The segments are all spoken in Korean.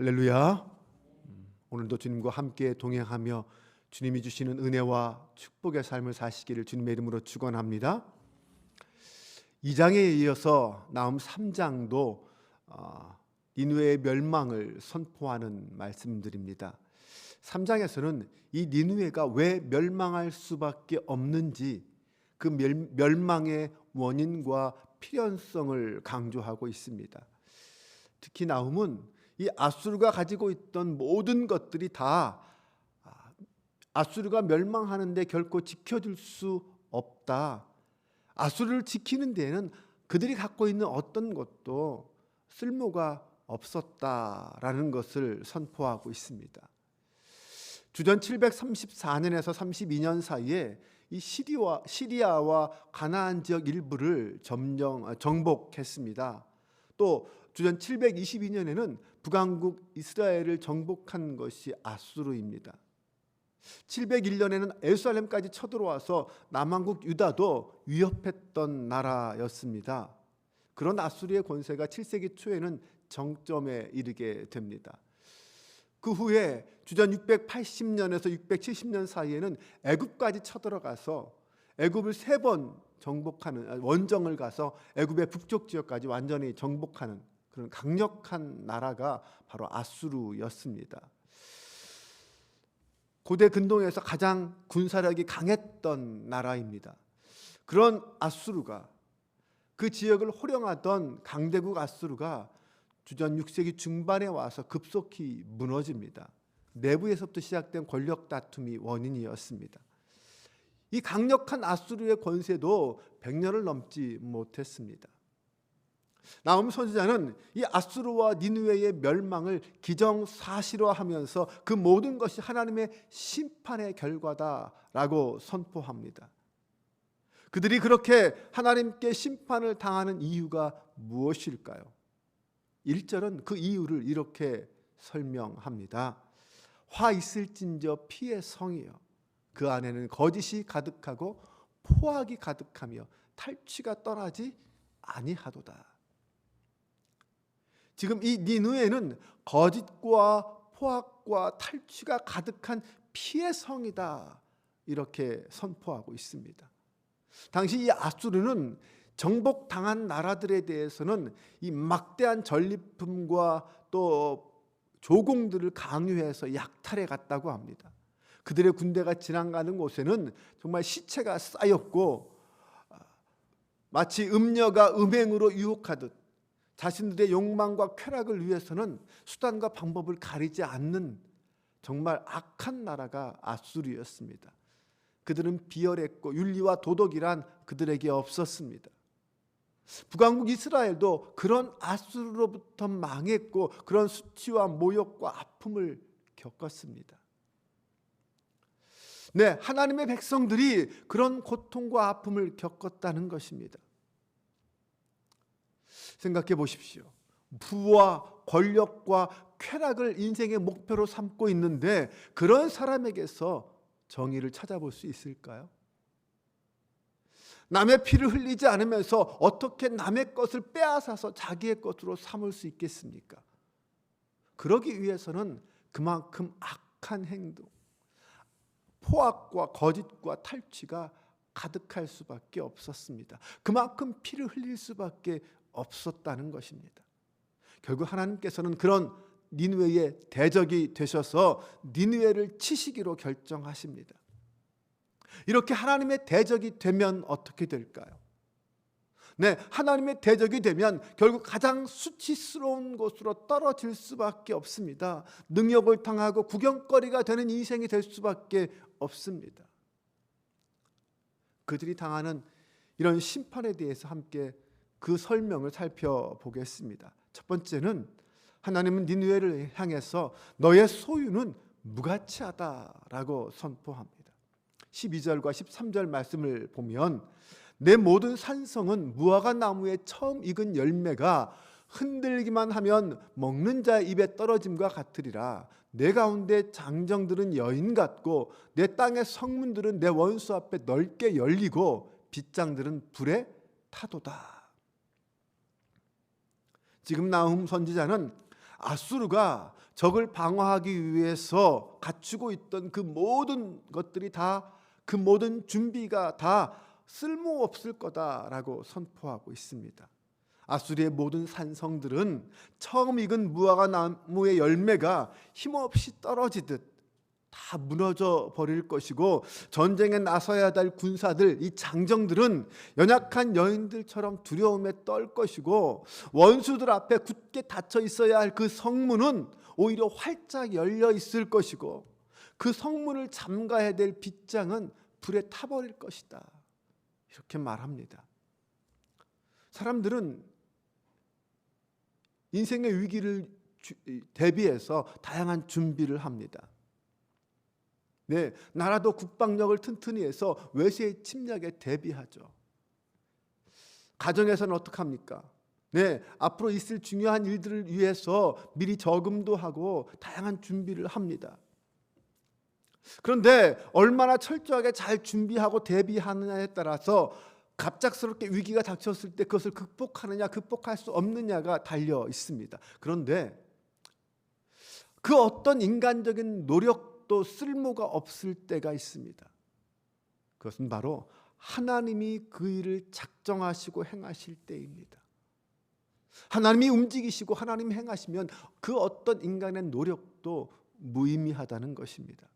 할렐루야. 오늘도 주님과 함께 동행하며 주님이 주시는 은혜와 축복의 삶을 사시기를 주님의 이름으로 축원합니다. 2장에 이어서 나훔 3장도 니느웨의 멸망을 선포하는 말씀들입니다. 3장에서는 이 니느웨가 왜 멸망할 수밖에 없는지 그 멸망의 원인과 필연성을 강조하고 있습니다. 특히 나훔은 이 아수르가 가지고 있던 모든 것들이 다 아수르가 멸망하는데 결코 지켜줄 수 없다. 아수르를 지키는 데에는 그들이 갖고 있는 어떤 것도 쓸모가 없었다라는 것을 선포하고 있습니다. 주전 734년에서 32년 사이에 이 시리아와 가나안 지역 일부를 정복했습니다. 또 주전 722년에는 북왕국 이스라엘을 정복한 것이 아수르입니다. 701년에는 예루살렘까지 쳐들어와서 남왕국 유다도 위협했던 나라였습니다. 그런 아수르의 권세가 7세기 초에는 정점에 이르게 됩니다. 그 후에 주전 680년에서 670년 사이에는 애굽까지 쳐들어가서 애굽을 3번 정복하는 원정을 가서 애굽의 북쪽 지역까지 완전히 정복하는 그런 강력한 나라가 바로 아수르였습니다. 고대 근동에서 가장 군사력이 강했던 나라입니다. 그런 아수르가 그 지역을 호령하던 강대국 아수르가 주전 6세기 중반에 와서 급속히 무너집니다. 내부에서부터 시작된 권력 다툼이 원인이었습니다. 이 강력한 아수르의 권세도 100년을 넘지 못했습니다. 나훔 선지자는 이 아수르와 니느웨의 멸망을 기정사실화하면서 그 모든 것이 하나님의 심판의 결과다라고 선포합니다. 그들이 그렇게 하나님께 심판을 당하는 이유가 무엇일까요? 1절은 그 이유를 이렇게 설명합니다. 화 있을진저 피의 성이여 그 안에는 거짓이 가득하고 포악이 가득하며 탈취가 떠나지 아니하도다. 지금 이 니느웨는 거짓과 포악과 탈취가 가득한 피의 성이다 이렇게 선포하고 있습니다. 당시 이 아수르는 정복당한 나라들에 대해서는 이 막대한 전리품과 또 조공들을 강요해서 약탈해 갔다고 합니다. 그들의 군대가 지나가는 곳에는 정말 시체가 쌓였고 마치 음녀가 음행으로 유혹하듯 자신들의 욕망과 쾌락을 위해서는 수단과 방법을 가리지 않는 정말 악한 나라가 아수르였습니다. 그들은 비열했고 윤리와 도덕이란 그들에게 없었습니다. 북왕국 이스라엘도 그런 아수르로부터 망했고 그런 수치와 모욕과 아픔을 겪었습니다. 네, 하나님의 백성들이 그런 고통과 아픔을 겪었다는 것입니다. 생각해 보십시오. 부와 권력과 쾌락을 인생의 목표로 삼고 있는데 그런 사람에게서 정의를 찾아볼 수 있을까요? 남의 피를 흘리지 않으면서 어떻게 남의 것을 빼앗아서 자기의 것으로 삼을 수 있겠습니까? 그러기 위해서는 그만큼 악한 행동, 포악과 거짓과 탈취가 가득할 수밖에 없었습니다. 그만큼 피를 흘릴 수밖에 없었다는 것입니다. 결국 하나님께서는 그런 니느웨의 대적이 되셔서 니느웨를 치시기로 결정하십니다. 이렇게 하나님의 대적이 되면 어떻게 될까요? 네, 하나님의 대적이 되면 결국 가장 수치스러운 곳으로 떨어질 수밖에 없습니다. 능욕을 당하고 구경거리가 되는 인생이 될 수밖에 없습니다. 그들이 당하는 이런 심판에 대해서 함께 그 설명을 살펴보겠습니다. 첫 번째는 하나님은 니느웨를 향해서 너의 소유는 무가치하다라고 선포합니다. 12절과 13절 말씀을 보면 내 모든 산성은 무화과 나무의 처음 익은 열매가 흔들기만 하면 먹는 자의 입에 떨어짐과 같으리라. 내 가운데 장정들은 여인 같고 내 땅의 성문들은 내 원수 앞에 넓게 열리고 빗장들은 불에 타도다. 지금 나훔 선지자는 아수르가 적을 방어하기 위해서 갖추고 있던 그 모든 것들이 다, 그 모든 준비가 다 쓸모없을 거다라고 선포하고 있습니다. 아수리의 모든 산성들은 처음 익은 무화과 나무의 열매가 힘없이 떨어지듯 다 무너져 버릴 것이고, 전쟁에 나서야 될 군사들, 이 장정들은 연약한 여인들처럼 두려움에 떨 것이고, 원수들 앞에 굳게 닫혀 있어야 할 그 성문은 오히려 활짝 열려 있을 것이고, 그 성문을 잠가야 될 빗장은 불에 타버릴 것이다, 이렇게 말합니다. 사람들은 인생의 위기를 대비해서 다양한 준비를 합니다. 네, 나라도 국방력을 튼튼히 해서 외세의 침략에 대비하죠. 가정에서는 어떻게 합니까? 네, 앞으로 있을 중요한 일들을 위해서 미리 저금도 하고 다양한 준비를 합니다. 그런데 얼마나 철저하게 잘 준비하고 대비하느냐에 따라서 갑작스럽게 위기가 닥쳤을 때 그것을 극복하느냐 극복할 수 없느냐가 달려 있습니다. 그런데 그 어떤 인간적인 노력도 쓸모가 없을 때가 있습니다. 그것은 바로 하나님이 그 일을 작정하시고 행하실 때입니다. 하나님이 움직이시고 하나님이 행하시면 그 어떤 인간의 노력도 무의미하다는 것입니다.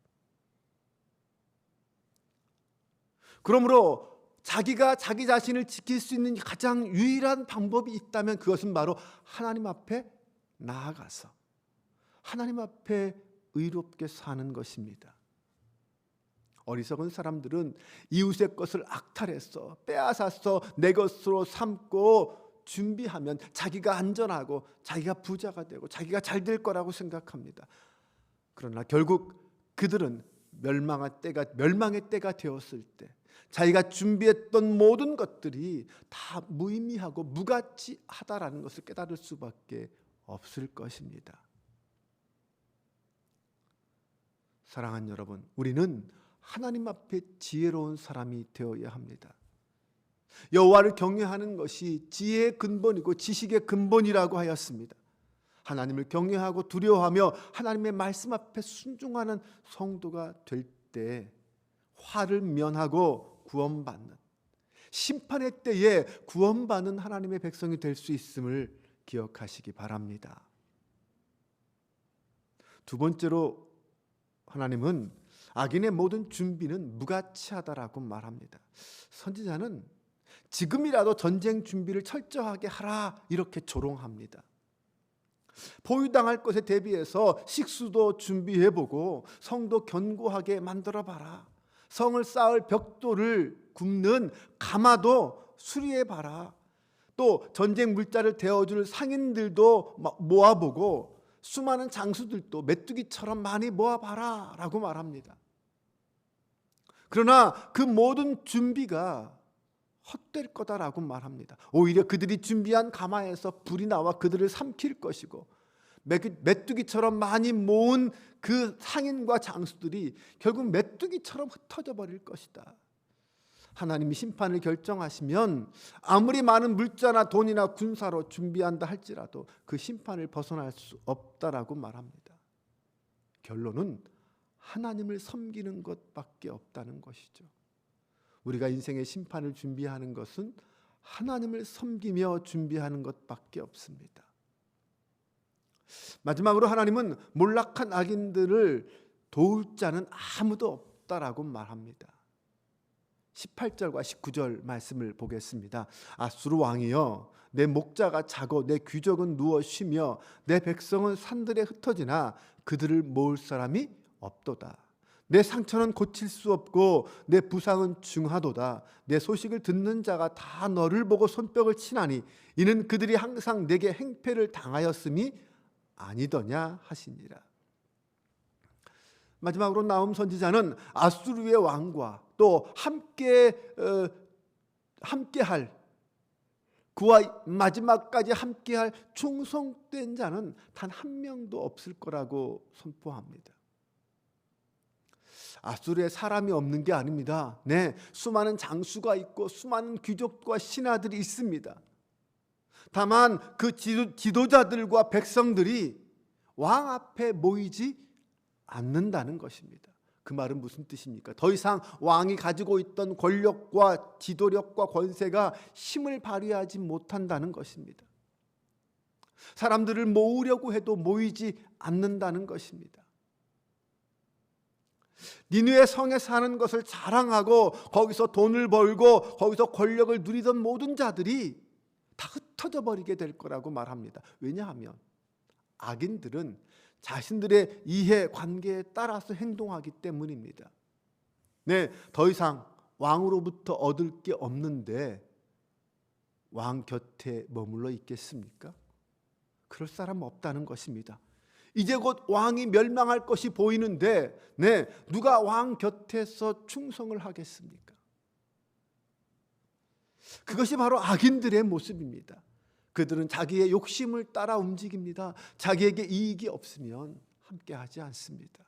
그러므로 자기가 자기 자신을 지킬 수 있는 가장 유일한 방법이 있다면 그것은 바로 하나님 앞에 나아가서 하나님 앞에 의롭게 사는 것입니다. 어리석은 사람들은 이웃의 것을 악탈해서 빼앗아서 내 것으로 삼고 준비하면 자기가 안전하고 자기가 부자가 되고 자기가 잘 될 거라고 생각합니다. 그러나 결국 그들은 멸망의 때가 되었을 때 자기가 준비했던 모든 것들이 다 무의미하고 무가치하다라는 것을 깨달을 수밖에 없을 것입니다. 사랑하는 여러분, 우리는 하나님 앞에 지혜로운 사람이 되어야 합니다. 여호와를 경외하는 것이 지혜의 근본이고 지식의 근본이라고 하였습니다. 하나님을 경외하고 두려워하며 하나님의 말씀 앞에 순종하는 성도가 될 때 화를 면하고 구원받는, 심판의 때에 구원받는 하나님의 백성이 될 수 있음을 기억하시기 바랍니다. 두 번째로 하나님은 악인의 모든 준비는 무가치하다라고 말합니다. 선지자는 지금이라도 전쟁 준비를 철저하게 하라 이렇게 조롱합니다. 포위당할 것에 대비해서 식수도 준비해보고 성도 견고하게 만들어봐라. 성을 쌓을 벽돌을 굽는 가마도 수리해봐라. 또 전쟁 물자를 데워줄 상인들도 모아보고 수많은 장수들도 메뚜기처럼 많이 모아봐라 라고 말합니다. 그러나 그 모든 준비가 헛될 거다라고 말합니다. 오히려 그들이 준비한 가마에서 불이 나와 그들을 삼킬 것이고, 메뚜기처럼 많이 모은 그 상인과 장수들이 결국 메뚜기처럼 흩어져 버릴 것이다. 하나님이 심판을 결정하시면 아무리 많은 물자나 돈이나 군사로 준비한다 할지라도 그 심판을 벗어날 수 없다라고 말합니다. 결론은 하나님을 섬기는 것밖에 없다는 것이죠. 우리가 인생의 심판을 준비하는 것은 하나님을 섬기며 준비하는 것밖에 없습니다. 마지막으로 하나님은 몰락한 악인들을 도울 자는 아무도 없다라고 말합니다. 18절과 19절 말씀을 보겠습니다. 아수르 왕이여, 내 목자가 자고 내 귀족은 누워 쉬며 내 백성은 산들에 흩어지나 그들을 모을 사람이 없도다. 내 상처는 고칠 수 없고 내 부상은 중하도다. 내 소식을 듣는 자가 다 너를 보고 손뼉을 치나니 이는 그들이 항상 내게 행패를 당하였음이 아니더냐 하시니라. 마지막으로 나움 선지자는 아수르의 왕과 또 함께할 그와 마지막까지 함께할 충성된 자는 단 한 명도 없을 거라고 선포합니다. 아수르에 사람이 없는 게 아닙니다. 네, 수많은 장수가 있고 수많은 귀족과 신하들이 있습니다. 다만 그 지도자들과 백성들이 왕 앞에 모이지 않는다는 것입니다. 그 말은 무슨 뜻입니까? 더 이상 왕이 가지고 있던 권력과 지도력과 권세가 힘을 발휘하지 못한다는 것입니다. 사람들을 모으려고 해도 모이지 않는다는 것입니다. 니느웨 성에 사는 것을 자랑하고 거기서 돈을 벌고 거기서 권력을 누리던 모든 자들이 다 흩어져 버리게 될 거라고 말합니다. 왜냐하면 악인들은 자신들의 이해 관계에 따라서 행동하기 때문입니다. 네, 더 이상 왕으로부터 얻을 게 없는데 왕 곁에 머물러 있겠습니까? 그럴 사람 없다는 것입니다. 이제 곧 왕이 멸망할 것이 보이는데 네, 누가 왕 곁에서 충성을 하겠습니까? 그것이 바로 악인들의 모습입니다. 그들은 자기의 욕심을 따라 움직입니다. 자기에게 이익이 없으면 함께하지 않습니다.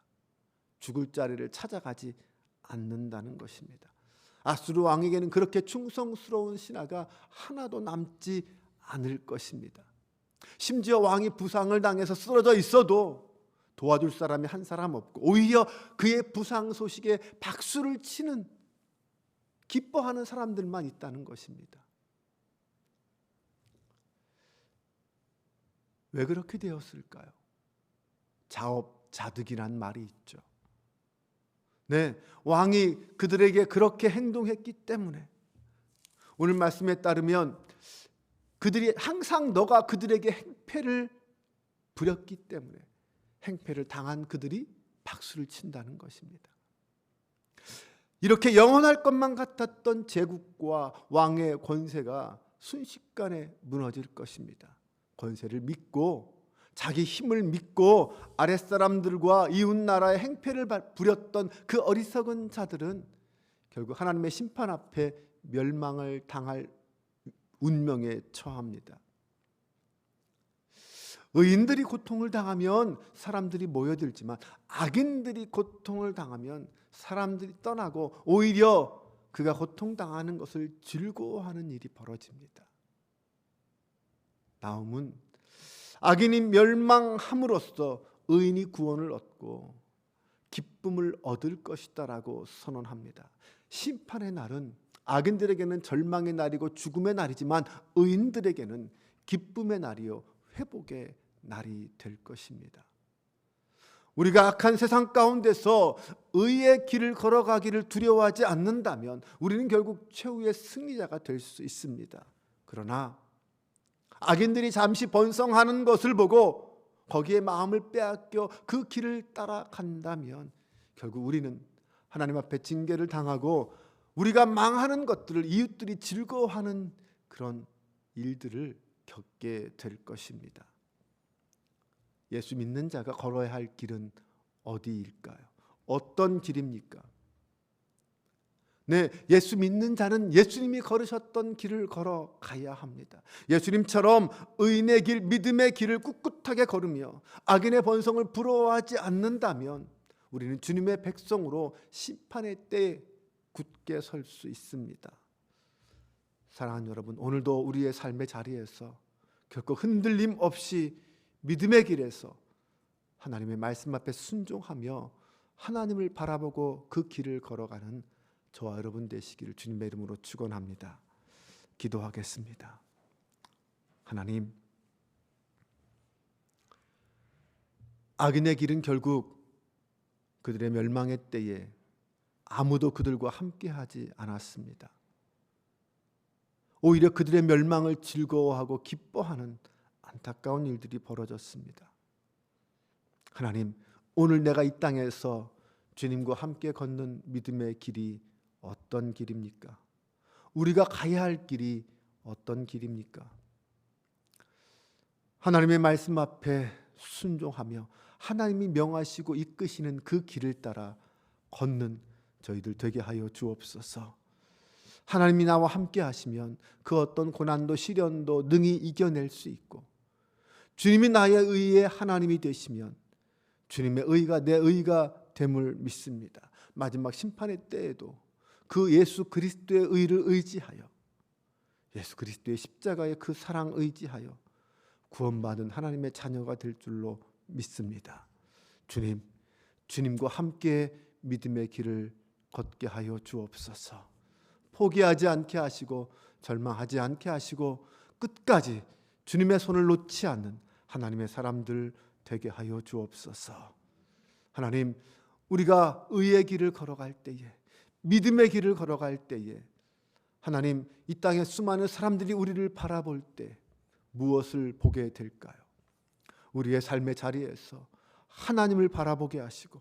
죽을 자리를 찾아가지 않는다는 것입니다. 아수르 왕에게는 그렇게 충성스러운 신하가 하나도 남지 않을 것입니다. 심지어 왕이 부상을 당해서 쓰러져 있어도 도와줄 사람이 한 사람 없고 오히려 그의 부상 소식에 박수를 치는 기뻐하는 사람들만 있다는 것입니다. 왜 그렇게 되었을까요? 자업자득이란 말이 있죠. 네, 왕이 그들에게 그렇게 행동했기 때문에 오늘 말씀에 따르면 그들이 항상 너가 그들에게 행패를 부렸기 때문에 행패를 당한 그들이 박수를 친다는 것입니다. 이렇게 영원할 것만 같았던 제국과 왕의 권세가 순식간에 무너질 것입니다. 권세를 믿고 자기 힘을 믿고 아랫사람들과 이웃나라의 행패를 부렸던 그 어리석은 자들은 결국 하나님의 심판 앞에 멸망을 당할 운명에 처합니다. 의인들이 고통을 당하면 사람들이 모여들지만 악인들이 고통을 당하면 사람들이 떠나고 오히려 그가 고통당하는 것을 즐거워하는 일이 벌어집니다. 나훔은 악인이 멸망함으로써 의인이 구원을 얻고 기쁨을 얻을 것이다라고 선언합니다. 심판의 날은 악인들에게는 절망의 날이고 죽음의 날이지만 의인들에게는 기쁨의 날이요 회복의 날이 될 것입니다. 우리가 악한 세상 가운데서 의의 길을 걸어가기를 두려워하지 않는다면 우리는 결국 최후의 승리자가 될 수 있습니다. 그러나 악인들이 잠시 번성하는 것을 보고 거기에 마음을 빼앗겨 그 길을 따라간다면 결국 우리는 하나님 앞에 징계를 당하고 우리가 망하는 것들을 이웃들이 즐거워하는 그런 일들을 겪게 될 것입니다. 예수 믿는 자가 걸어야 할 길은 어디일까요? 어떤 길입니까? 네, 예수 믿는 자는 예수님이 걸으셨던 길을 걸어가야 합니다. 예수님처럼 의인의 길, 믿음의 길을 꿋꿋하게 걸으며 악인의 번성을 부러워하지 않는다면 우리는 주님의 백성으로 심판의 때에 굳게 설 수 있습니다. 사랑하는 여러분, 오늘도 우리의 삶의 자리에서 결코 흔들림 없이 믿음의 길에서 하나님의 말씀 앞에 순종하며 하나님을 바라보고 그 길을 걸어가는 저와 여러분 되시기를 주님의 이름으로 축원합니다. 기도하겠습니다. 하나님, 악인의 길은 결국 그들의 멸망의 때에 아무도 그들과 함께하지 않았습니다. 오히려 그들의 멸망을 즐거워하고 기뻐하는 안타까운 일들이 벌어졌습니다. 하나님, 오늘 내가 이 땅에서 주님과 함께 걷는 믿음의 길이 어떤 길입니까? 우리가 가야 할 길이 어떤 길입니까? 하나님의 말씀 앞에 순종하며 하나님이 명하시고 이끄시는 그 길을 따라 걷는 저희들 되게 하여 주옵소서. 하나님이 나와 함께 하시면 그 어떤 고난도 시련도 능히 이겨낼 수 있고, 주님이 나의 의의 하나님이 되시면 주님의 의가 내 의가 됨을 믿습니다. 마지막 심판의 때에도 그 예수 그리스도의 의를 의지하여, 예수 그리스도의 십자가의 그 사랑 의지하여 구원받은 하나님의 자녀가 될 줄로 믿습니다. 주님, 주님과 함께 믿음의 길을 걷게 하여 주옵소서. 포기하지 않게 하시고 절망하지 않게 하시고 끝까지 주님의 손을 놓지 않는 하나님의 사람들 되게 하여 주옵소서. 하나님, 우리가 의의 길을 걸어갈 때에, 믿음의 길을 걸어갈 때에 하나님, 이 땅에 수많은 사람들이 우리를 바라볼 때 무엇을 보게 될까요? 우리의 삶의 자리에서 하나님을 바라보게 하시고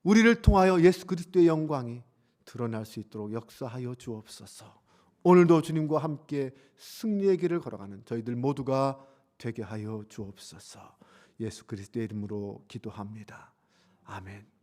우리를 통하여 예수 그리스도의 영광이 드러날 수 있도록 역사하여 주옵소서. 오늘도 주님과 함께 승리의 길을 걸어가는 저희들 모두가 되게 하여 주옵소서. 예수 그리스도의 이름으로 기도합니다. 아멘.